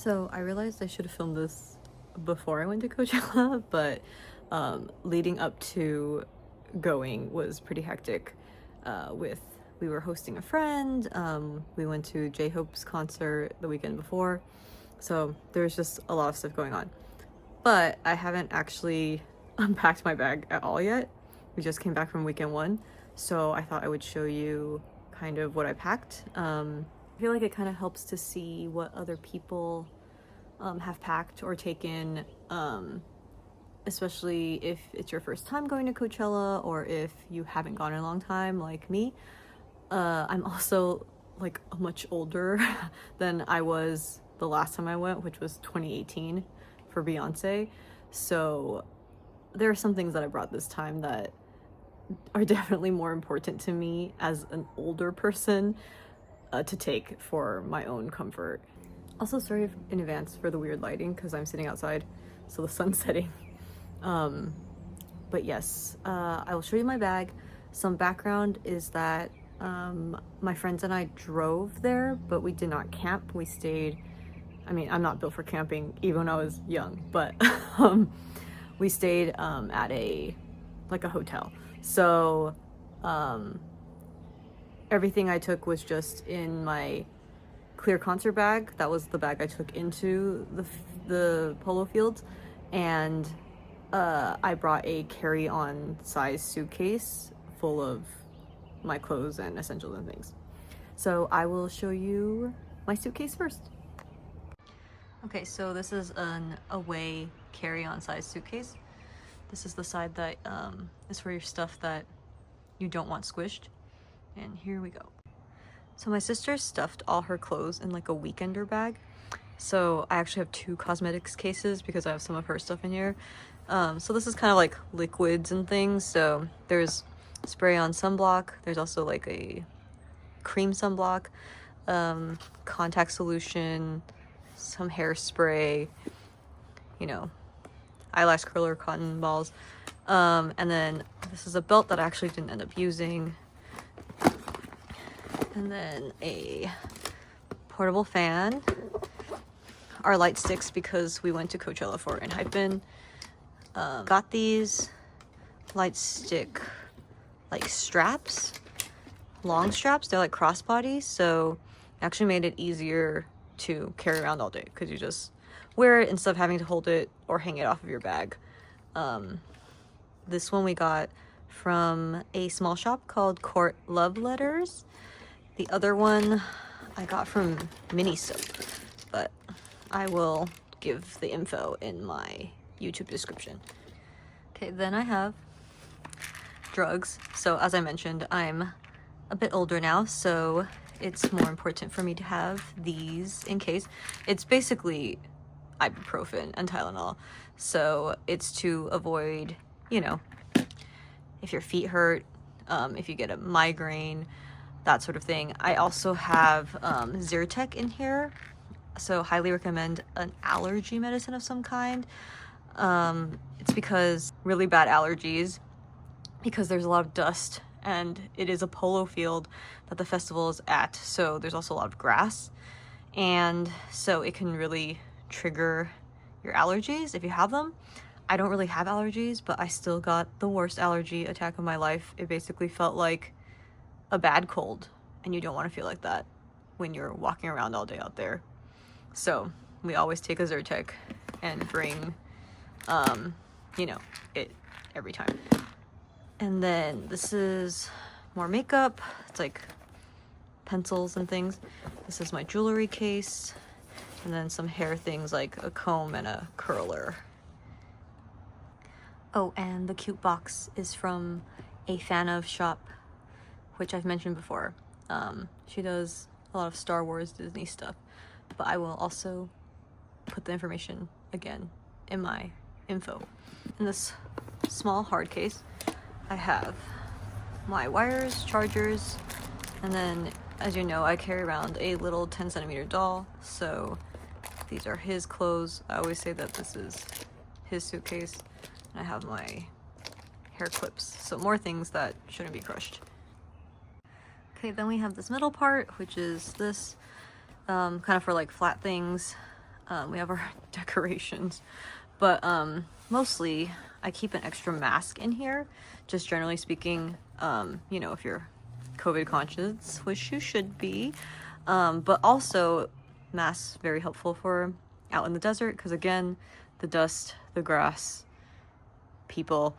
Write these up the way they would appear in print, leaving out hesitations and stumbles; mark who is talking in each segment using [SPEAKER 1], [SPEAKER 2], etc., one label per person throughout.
[SPEAKER 1] So I realized I should have filmed this before I went to Coachella, but leading up to going was pretty hectic. We were hosting a friend. We went to J-Hope's concert the weekend before, so there's just a lot of stuff going on. But I haven't actually unpacked my bag at all yet. We just came back from weekend one, so I thought I would show you kind of what I packed. I feel like it kind of helps to see what other people have packed or taken, especially if it's your first time going to Coachella or if you haven't gone in a long time like me. I'm also like much older than I was the last time I went, which was 2018 for Beyonce. So there are some things that I brought this time that are definitely more important to me as an older person to take for my own comfort. Also, sorry in advance for the weird lighting because I'm sitting outside, so the sun's setting. But yes, I will show you my bag. Some background is that my friends and I drove there, but we did not camp. We stayed, I mean, I'm not built for camping even when I was young, but we stayed at a hotel. So everything I took was just in my clear concert bag. That was the bag I took into the polo fields, and I brought a carry-on size suitcase full of my clothes and essentials and things. So I will show you my suitcase first. Okay, so this is an away carry-on size suitcase. This is the side that is for your stuff that you don't want squished. And here we go. So my sister stuffed all her clothes in like a weekender bag. So I actually have 2 cosmetics cases because I have some of her stuff in here. So this is kind of like liquids and things. So there's spray on sunblock. There's also like a cream sunblock, contact solution, some hairspray, you know, eyelash curler, cotton balls. And then this is a belt that I actually didn't end up using. And then a portable fan, our light sticks because we went to Coachella for it and I've been. Got these light stick like straps, long straps. They're like crossbody, so it actually made it easier to carry around all day because you just wear it instead of having to hold it or hang it off of your bag. This one we got from a small shop called Courtloveletters. The other one I got from Miniso, but I will give the info in my YouTube description. Okay, then I have drugs. So as I mentioned, I'm a bit older now, so it's more important for me to have these in case. It's basically ibuprofen and Tylenol. So it's to avoid, you know, if your feet hurt, if you get a migraine, that sort of thing. I also have Zyrtec in here, so highly recommend an allergy medicine of some kind. It's because really bad allergies, because there's a lot of dust and it is a polo field that the festival is at, so there's also a lot of grass, and so it can really trigger your allergies if you have them. I don't really have allergies, but I still got the worst allergy attack of my life. It basically felt like a bad cold, and you don't want to feel like that when you're walking around all day out there. So we always take a Zyrtec and bring, you know, it every time. And then this is more makeup. It's like pencils and things. This is my jewelry case. And then some hair things like a comb and a curler. Oh, and the cute box is from a fan of shop, which I've mentioned before. She does a lot of Star Wars, Disney stuff, but I will also put the information again in my info. In this small hard case, I have my wires, chargers, and then, as you know, I carry around a little 10cm doll, so these are his clothes. I always say that this is his suitcase, and I have my hair clips, so more things that shouldn't be crushed. Okay, then we have this middle part, which is this, kind of for like flat things. We have our decorations, but mostly I keep an extra mask in here, just generally speaking, you know, if you're COVID conscious, which you should be, but also masks very helpful for out in the desert, because again, the dust, the grass, people,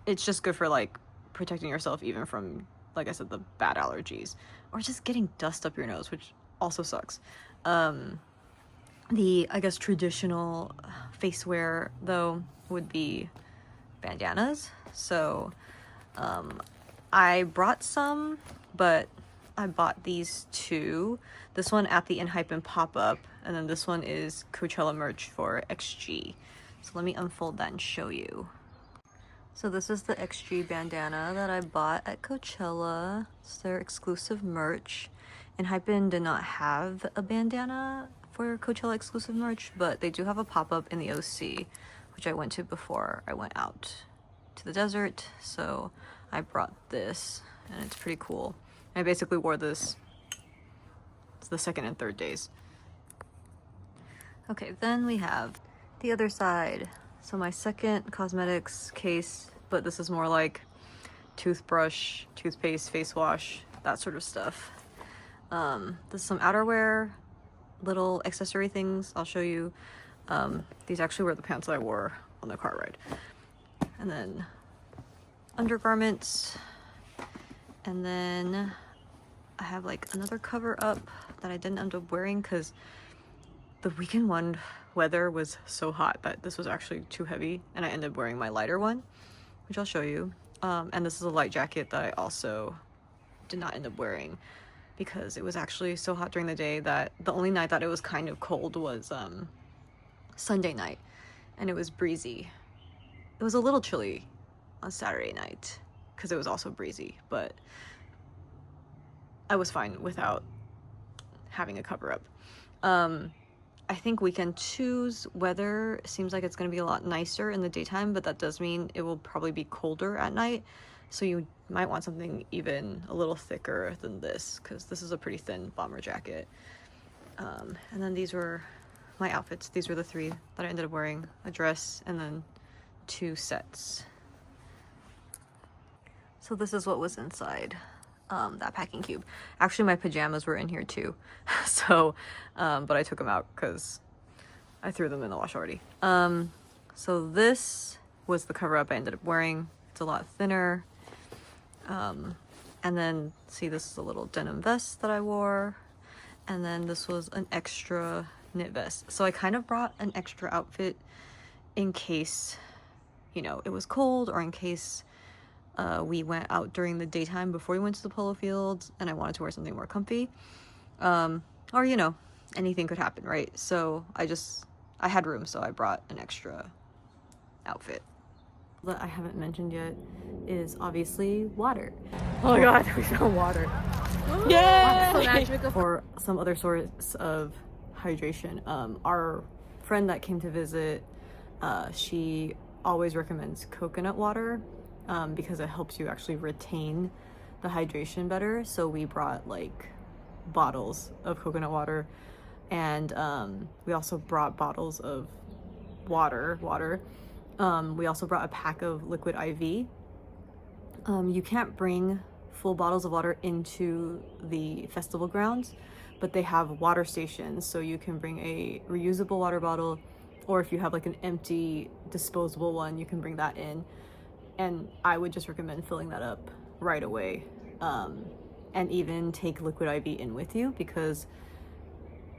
[SPEAKER 1] it's just good for like protecting yourself even from, like I said, the bad allergies, or just getting dust up your nose, which also sucks. The, I guess, traditional face wear though would be bandanas. So I brought some, but I bought these two. This one at the Enhypen pop-up, and then this one is Coachella merch for XG. So let me unfold that and show you. So this is the XG bandana that I bought at Coachella. It's their exclusive merch. Enhypen did not have a bandana for Coachella exclusive merch, but they do have a pop-up in the OC, which I went to before I went out to the desert. So I brought this, and it's pretty cool. I basically wore this the second and third days. Okay, then we have the other side. So my second cosmetics case, but this is more like toothbrush, toothpaste, face wash, that sort of stuff. There's some outerwear, little accessory things I'll show you. These actually were the pants that I wore on the car ride. And then undergarments. And then I have like another cover up that I didn't end up wearing because the weekend one weather was so hot that this was actually too heavy, and I ended up wearing my lighter one, which I'll show you. And this is a light jacket that I also did not end up wearing because it was actually so hot during the day that the only night that it was kind of cold was Sunday night, and it was breezy. It was a little chilly on Saturday night because it was also breezy, but I was fine without having a cover up. I think weekend two's weather seems like it's going to be a lot nicer in the daytime, but that does mean it will probably be colder at night. So you might want something even a little thicker than this, because this is a pretty thin bomber jacket. And then these were my outfits. These were the three that I ended up wearing: a dress and then 2 sets. So this is what was inside that packing cube. Actually, my pajamas were in here too. So, but I took them out because I threw them in the wash already. So this was the cover up I ended up wearing. It's a lot thinner. And then see, this is a little denim vest that I wore. And then this was an extra knit vest. So I kind of brought an extra outfit in case, you know, it was cold, or in case we went out during the daytime before we went to the polo fields and I wanted to wear something more comfy. Or, you know, anything could happen, right? So I had room, so I brought an extra outfit. That I haven't mentioned yet is obviously water. Oh my god, we found water. Yay! Or some other source of hydration. Our friend that came to visit, she always recommends coconut water because it helps you actually retain the hydration better. So we brought like bottles of coconut water, and we also brought bottles of water. We also brought a pack of liquid IV. You can't bring full bottles of water into the festival grounds, but they have water stations, so you can bring a reusable water bottle, or if you have like an empty disposable one, you can bring that in. And I would just recommend filling that up right away, and even take liquid IV in with you, because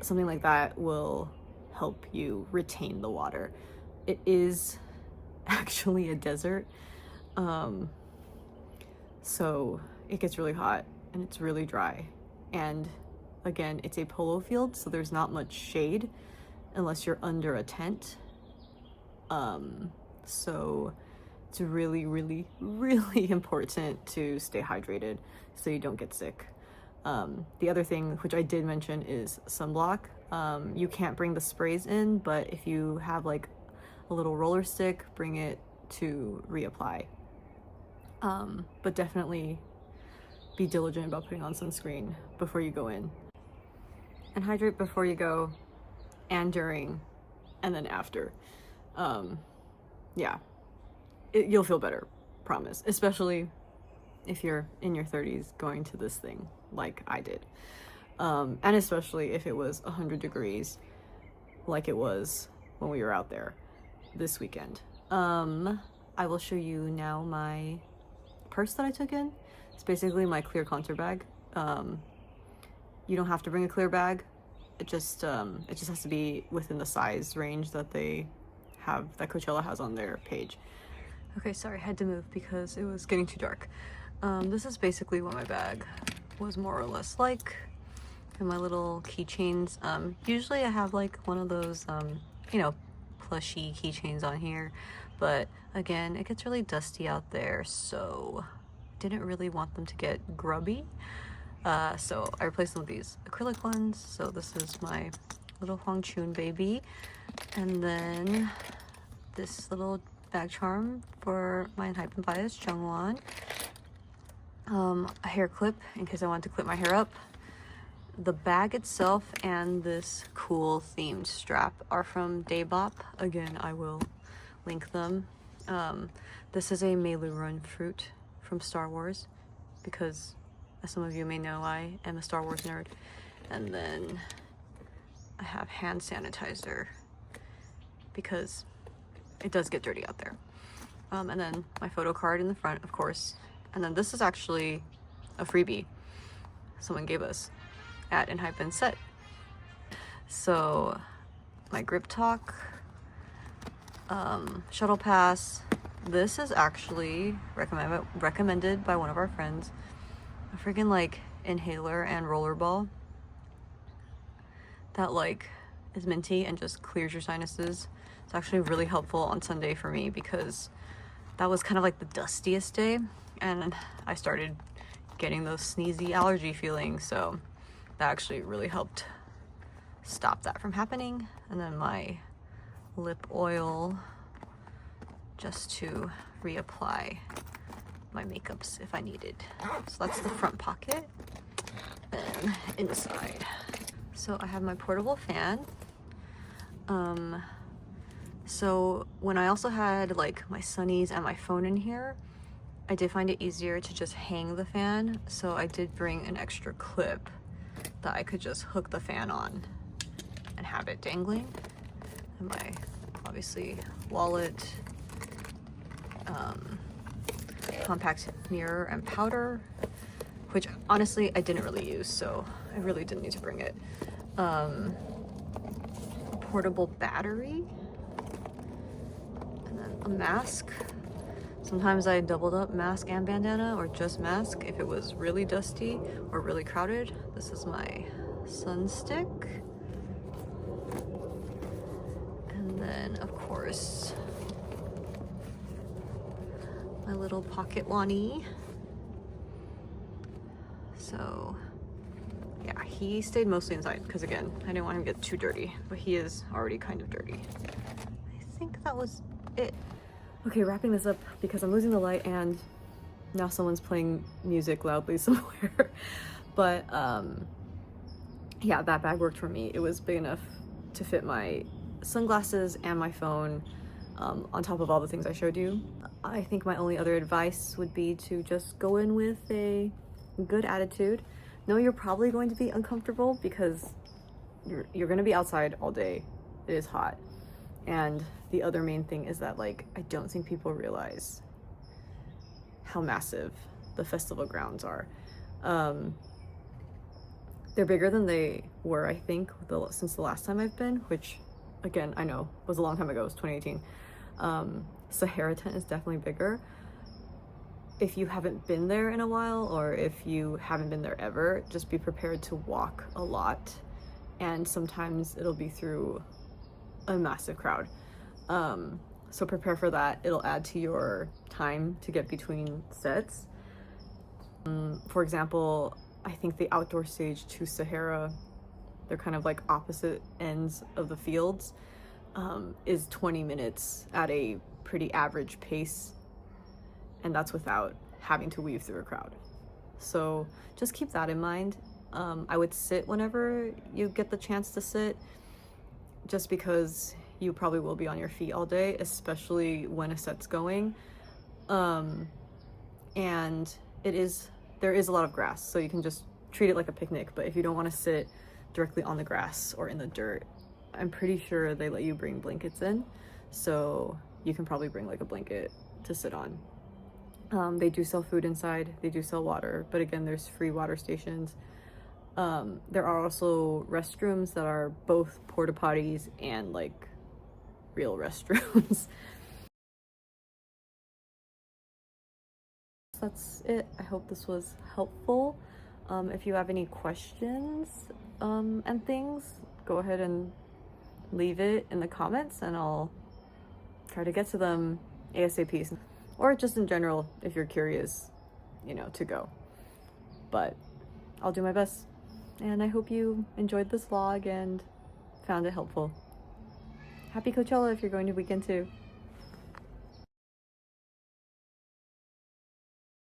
[SPEAKER 1] something like that will help you retain the water. It is actually a desert, so it gets really hot and it's really dry, and again, it's a polo field, so there's not much shade unless you're under a tent, so it's really, really, really important to stay hydrated so you don't get sick. The other thing, which I did mention, is sunblock. You can't bring the sprays in, but if you have like a little roller stick, bring it to reapply. But definitely be diligent about putting on sunscreen before you go in. And hydrate before you go.
[SPEAKER 2] and during, and then after. Yeah, you'll feel better, promise, especially if you're in your 30s going to this thing like I did. And especially if it was 100 degrees like it was when we were out there this weekend. I will show you now my purse that I took in. It's basically my clear contour bag. You don't have to bring a clear bag. It just has to be within the size range that that Coachella has on their page. Okay, sorry, I had to move because it was getting too dark. This is basically what my bag was more or less like. And my little keychains. Usually I have like one of those, you know, plushy keychains on here, but again, it gets really dusty out there, so didn't really want them to get grubby. So I replaced them with these acrylic ones. So this is my little Huangchun baby, and then this little bag charm for my Hype and Bias Chungwan. A hair clip in case I wanted to clip my hair up. The bag itself and this cool themed strap are from Daebop. Again, I will link them. This is a Meilurun fruit from Star Wars because, as some of you may know, I am a Star Wars nerd. And then I have hand sanitizer because it does get dirty out there. And then my photo card in the front, of course. And then this is actually a freebie someone gave us at Hype and Set. So my Grip Talk, shuttle pass. This is actually recommended by one of our friends. A freaking like inhaler and rollerball that like is minty and just clears your sinuses. It's actually really helpful on Sunday for me because that was kind of like the dustiest day, and I started getting those sneezy allergy feelings, so that actually really helped stop that from happening. And then my lip oil just to reapply my makeups if I needed. So that's the front pocket. And inside, so I have my portable fan. So when I also had like my sunnies and my phone in here, I did find it easier to just hang the fan, so I did bring an extra clip that I could just hook the fan on and have it dangling. And my, obviously, wallet, compact mirror and powder, which honestly I didn't really use, so I really didn't need to bring it. Portable battery, and then a mask. Sometimes I doubled up mask and bandana, or just mask if it was really dusty or really crowded. This is my sun stick. And then, of course, my little pocket Wani. So, yeah, he stayed mostly inside because, again, I didn't want him to get too dirty, but he is already kind of dirty. I think that was it. Okay, wrapping this up because I'm losing the light and now someone's playing music loudly somewhere. But yeah, that bag worked for me. It was big enough to fit my sunglasses and my phone, on top of all the things I showed you. I think my only other advice would be to just go in with a good attitude. Know you're probably going to be uncomfortable because you're going to be outside all day. It is hot. And the other main thing is that, like, I don't think people realize how massive the festival grounds are. They're bigger than they were, I think, since the last time I've been, which, again, I know was a long time ago. It was 2018. Sahara tent is definitely bigger. If you haven't been there in a while, or if you haven't been there ever, just be prepared to walk a lot. And sometimes it'll be through a massive crowd. So prepare for that. It'll add to your time to get between sets. For example, I think the outdoor stage to Sahara, they're kind of like opposite ends of the fields, is 20 minutes at a pretty average pace. And that's without having to weave through a crowd. So just keep that in mind. I would sit whenever you get the chance to sit. just because you probably will be on your feet all day, especially when a set's going. And there is a lot of grass, so you can just treat it like a picnic. But if you don't want to sit directly on the grass or in the dirt, I'm pretty sure they let you bring blankets in, so you can probably bring like a blanket to sit on. They do sell food inside, they do sell water, but again, there's free water stations. There are also restrooms that are both porta potties and like real restrooms. That's it. I hope this was helpful. If you have any questions and things, go ahead and leave it in the comments and I'll try to get to them ASAP. Or just in general, if you're curious, you know, to go. But I'll do my best. And I hope you enjoyed this vlog and found it helpful. Happy Coachella if you're going to weekend too.